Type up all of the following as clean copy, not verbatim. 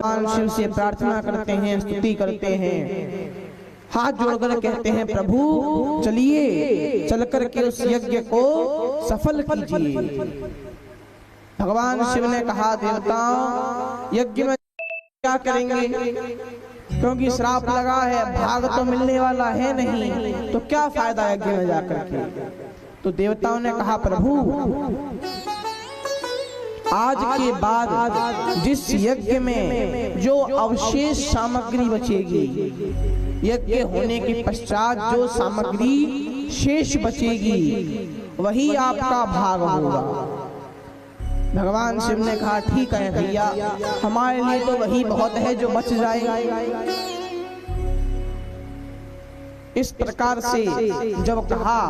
भगवान शिव से प्रार्थना करते हैं, स्तुति करते हैं, हाथ जोड़कर कहते हैं प्रभु चलिए चल करके उस यज्ञ को सफल कीजिए। भगवान शिव ने कहा देवताओं यज्ञ में क्या करेंगे, क्योंकि श्राप लगा है, भाग तो मिलने वाला है नहीं, तो क्या फायदा यज्ञ में जाकर के। तो देवताओं ने कहा प्रभु आज के बाद जिस यज्ञ में जो अवशेष सामग्री बचेगी, यज्ञ होने के पश्चात जो सामग्री शेष बचेगी वही आपका भाग होगा। भगवान शिव ने कहा ठीक है भैया, हमारे लिए तो वही बहुत है जो बच जाए। इस प्रकार से जब कहा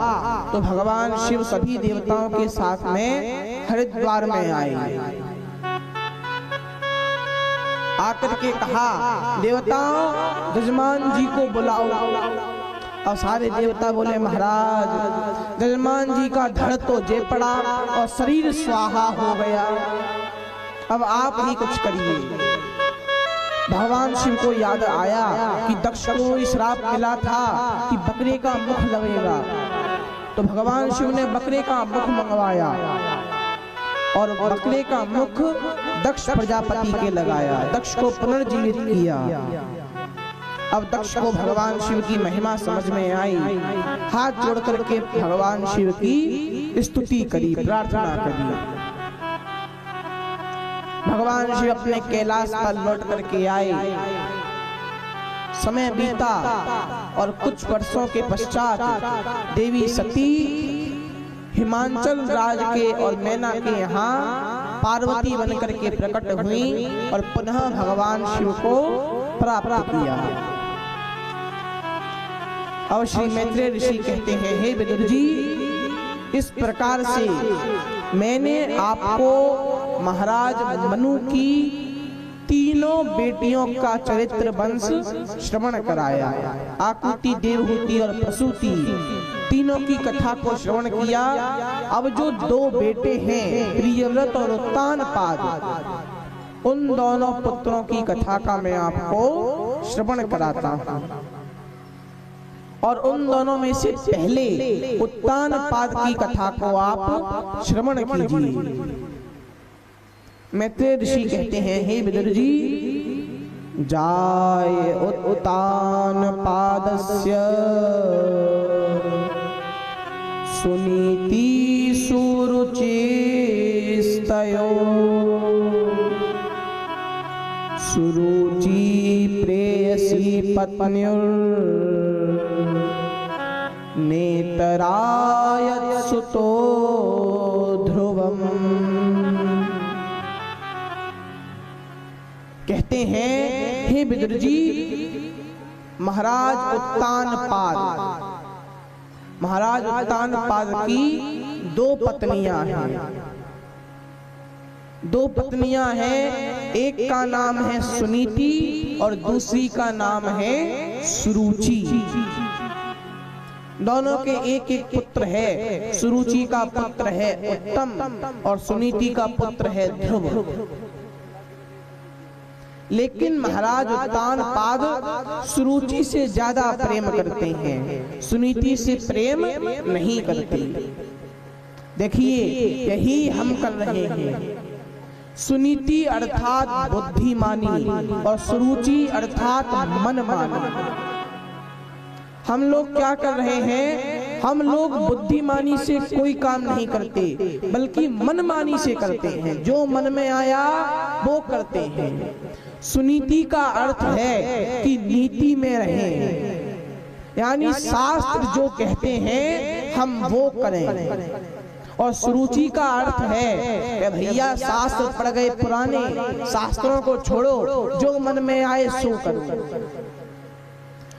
तो भगवान शिव सभी देवताओं के साथ में हरिद्वार में आए। आकर के कहा देवताओं जजमान जी को बुलाओ। और सारे देवता बोले महाराज जजमान जी का धड़ तो जे पड़ा और शरीर स्वाहा हो गया, अब आप ही कुछ करिए। भगवान शिव को याद आया कि दक्ष को श्राप मिला था कि बकरे का मुख लगेगा, तो भगवान शिव ने बकरे का मुख मंगवाया और बकरे का मुख दक्ष प्रजापति के लगाया, दक्ष को पुनर्जीवित किया। अब दक्ष को भगवान शिव की महिमा समझ में आई, हाथ जोड़ करके भगवान शिव की स्तुति करी, प्रार्थना करी। भगवान शिव अपने कैलाश पर लौट करके आए। समय बीता और कुछ वर्षों के पश्चात देवी सती हिमांचल राज के और मैना के यहाँ पार्वती बनकर के प्रकट हुई और पुनः भगवान शिव को प्राप्त किया। अब श्री मैत्रेय ऋषि कहते हैं हे विदुर जी, इस प्रकार से मैंने आपको महाराज मनु की तीनों बेटियों का चरित्र वंश श्रवण कराया। आकुति, देवहूति और प्रसूति तीनों की कथा को श्रवण किया। अब जो दो बेटे हैं प्रियव्रत और उत्तानपाद, उन दोनों पुत्रों की कथा का मैं आपको श्रवण कराता हूँ। और उन दोनों में से पहले उत्तानपाद की कथा को आप श्रवण कीजिए। मैत्रेय ऋषि कहते हैं हे विदुर जी, जाय उत्तानपादस्य सुनीति सुरुचिस्तयो सुरुचि प्रेयसी पत्न्युर् नेतरायत सुतो ध्रुवम। कहते हैं हे विदुर जी, महाराज उत्तानपाद की दो पत्नियां हैं। दो पत्नियां हैं, एक का नाम है सुनीति और दूसरी का नाम है सुरुचि। दोनों के एक एक पुत्र है। सुरुचि का पुत्र है उत्तम और सुनीति का पुत्र है ध्रुव। लेकिन महाराज उत्तानपाद सुरुचि से ज्यादा प्रेम करते हैं, सुनीति से प्रेम नहीं करते। देखिए यही हम कर रहे हैं। सुनीति अर्थात बुद्धिमानी और सुरुचि अर्थात मनमानी। हम लोग क्या कर रहे हैं, हम लोग बुद्धिमानी से कोई काम नहीं करते बल्कि मनमानी से करते हैं। जो मन में आया वो करते हैं। सुनीति का अर्थ है कि नीति में रहें, यानी शास्त्र जो कहते हैं हम वो करें। और सुरुचि का अर्थ है कि भैया शास्त्र पढ़ गए पुराने, शास्त्रों को छोड़ो, जो मन में आए सो करो।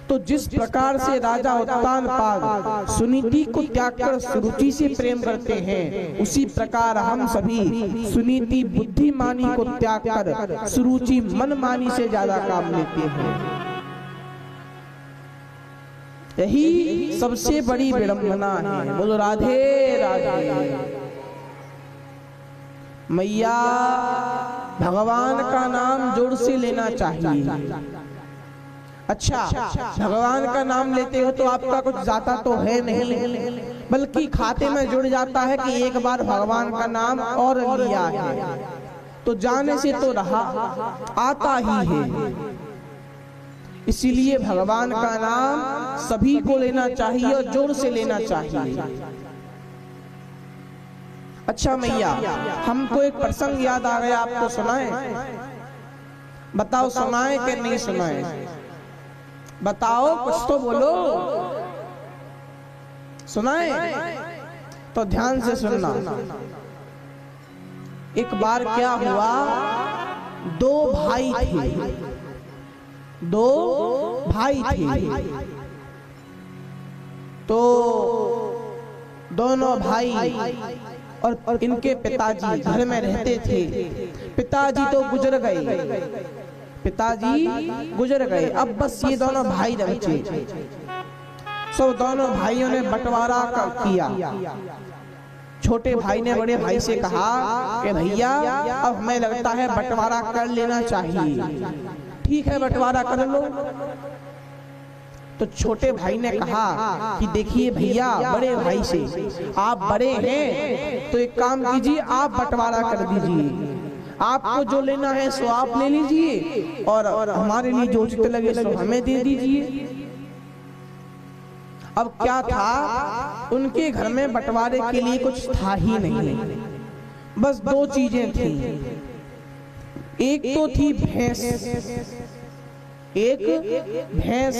तो जिस प्रकार से राजा उत्तानपाद सुनीति को त्याग कर सुरुचि से प्रेम करते हैं, उसी प्रकार हम सभी सुनीति बुद्धिमानी को त्याग कर सुरुचि मनमानी से ज्यादा काम लेते हैं। यही सबसे बड़ी विडंबना है। बोलो राधे राधे। मैया भगवान का नाम जोर से लेना चाहिए। अच्छा, भगवान का नाम लेते हो तो आपका कुछ जाता तो है नहीं, बल्कि खाते में जुड़ जाता है कि एक बार भगवान का नाम और लिया है तो जाने से तो रहा आता ही है। इसीलिए भगवान का नाम सभी को लेना चाहिए और जोर से लेना चाहिए। अच्छा मैया, हमको एक प्रसंग याद आ गया, आपको सुनाए? बताओ सुनाए कि नहीं सुनाए? बताओ, कुछ तो बोलो। सुनाए? तो ध्यान से सुनना। एक बार क्या हुआ, दो भाई थे, दो भाई थे। तो दोनों भाई और इनके पिताजी घर में रहते थे। पिताजी तो गुजर गए, पिताजी गुजर गए। अब बस ये दोनों भाई बचे। सब दोनों भाइयों ने बंटवारा किया। छोटे भाई ने बड़े भाई से कहा कि भैया अब हमें लगता है बंटवारा कर लेना चाहिए। ठीक है, बंटवारा कर लो। तो छोटे भाई ने कहा कि देखिए भैया, बड़े भाई से, आप बड़े हैं तो एक काम कीजिए, आप बंटवारा कर दीजिए। आपको जो लेना है सो आप ले लीजिए और हमारे लिए जो उचित लगे सो हमें दे दीजिए। अब क्या था, उनके घर में बंटवारे के लिए कुछ था ही नहीं, बस दो चीजें थी। एक तो थी भैंस, एक भैंस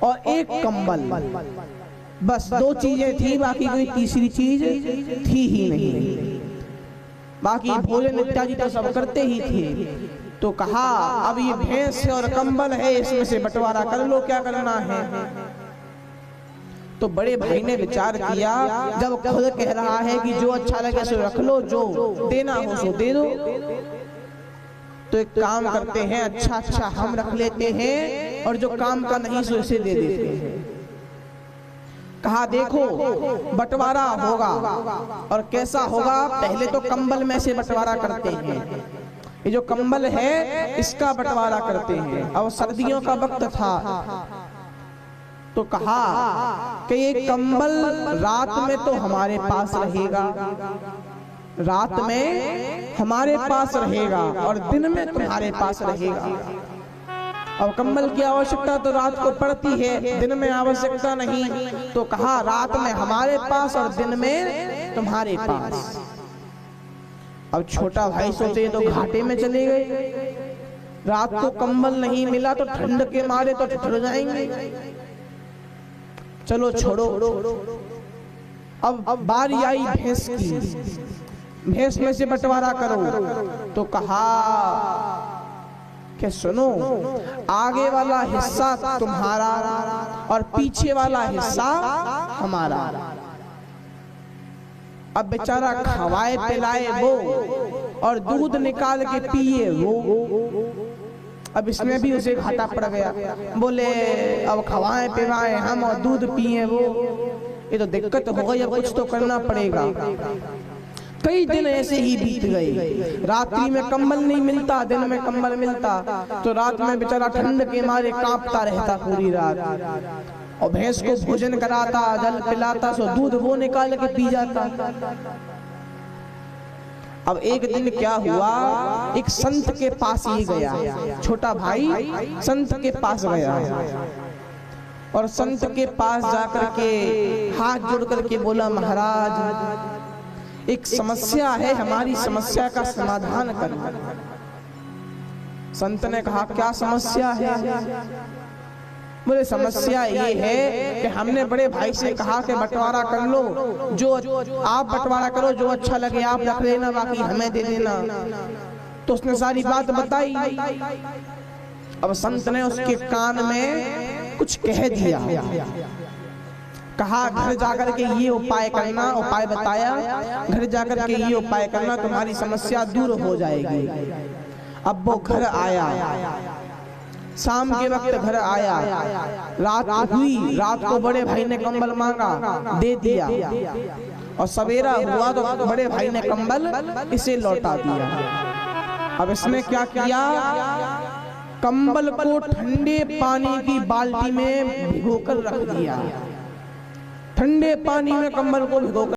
और एक कंबल। बस दो चीजें थी, बाकी कोई तीसरी चीज थी ही नहीं। बाकी भोजन इत्यादि तो सब करते ही थे। तो कहा अब ये भैंस और कंबल है, इसमें से बंटवारा कर लो, क्या करना है। तो बड़े भाई ने विचार किया, जब खुद कह रहा है कि जो अच्छा लगे सो रख लो, जो देना हो सो दे दो, तो एक काम करते हैं, अच्छा हम रख लेते हैं और जो काम का नहीं सो इसे दे देते हैं। कहा देखो बंटवारा होगा, और कैसा होगा, पहले तो कंबल में से बंटवारा करते हैं। ये जो कंबल है इसका बंटवारा करते हैं। अब सर्दियों का वक्त था तो कहा कि ये कंबल रात में तो हमारे पास रहेगा, रात में हमारे पास रहेगा और दिन में तुम्हारे पास रहेगा। अब कंबल की आवश्यकता तो रात को पड़ती है, दिन में आवश्यकता नहीं। तो कहा रात में हमारे पास और दिन में तुम्हारे पास। अब छोटा भाई सोचे तो घाटे में चले गए। रात को कंबल नहीं मिला तो ठंड के मारे तो ठिठुर जाएंगे। चलो छोड़ो। अब बारी आई भैंस की, भैंस में से बंटवारा करो। तो कहा कि सुनो, आगे वाला हिस्सा तुम्हारा और पीछे वाला हिस्सा हमारा। अब बेचारा खवाए पिलाए वो और दूध निकाल के पिए वो। अब इसमें भी उसे घाटा पड़ गया। बोले अब खवाए पिलाए हम और दूध पिए वो, ये तो दिक्कत हो गई, अब कुछ तो करना पड़ेगा। कई दिन ऐसे ही बीत गए। रात्रि में कंबल नहीं मिलता, दिन में कंबल मिलता। तो रात में बेचारा ठंड के मारे कांपता रहता पूरी रात। और भैंस को भोजन कराता, जल पिलाता, सो दूध वो निकाल के पी जाता। अब एक दिन क्या हुआ, एक संत के पास ही गया, छोटा भाई संत के पास गया और संत के पास जाकर के हाथ जोड़ करके बोला, महाराज एक समस्या है, हमारी समस्या का समाधान करना। संत ने कहा क्या समस्या है? बोले समस्या ये है कि हमने बड़े भाई से कहा कि बंटवारा कर लो, जो आप बंटवारा करो, जो अच्छा लगे आप रख लेना, बाकी हमें दे देना। तो उसने सारी बात बताई। अब संत ने उसके कान में कुछ कह दिया, कहा घर जाकर के ये उपाय करना, उपाय बताया, घर जाकर के ये उपाय करना, तुम्हारी समस्या दूर हो जाएगी। अब वो घर आया, शाम के वक्त घर आया, रात हुई, रात को बड़े भाई ने कंबल मांगा, दे दिया और सवेरा हुआ तो बड़े भाई ने कंबल इसे लौटा दिया। अब इसने क्या किया, कंबल को ठंडे पानी की बाल्टी में भिगोकर रख दिया। ठंडे पानी में कंबल को भिगोकर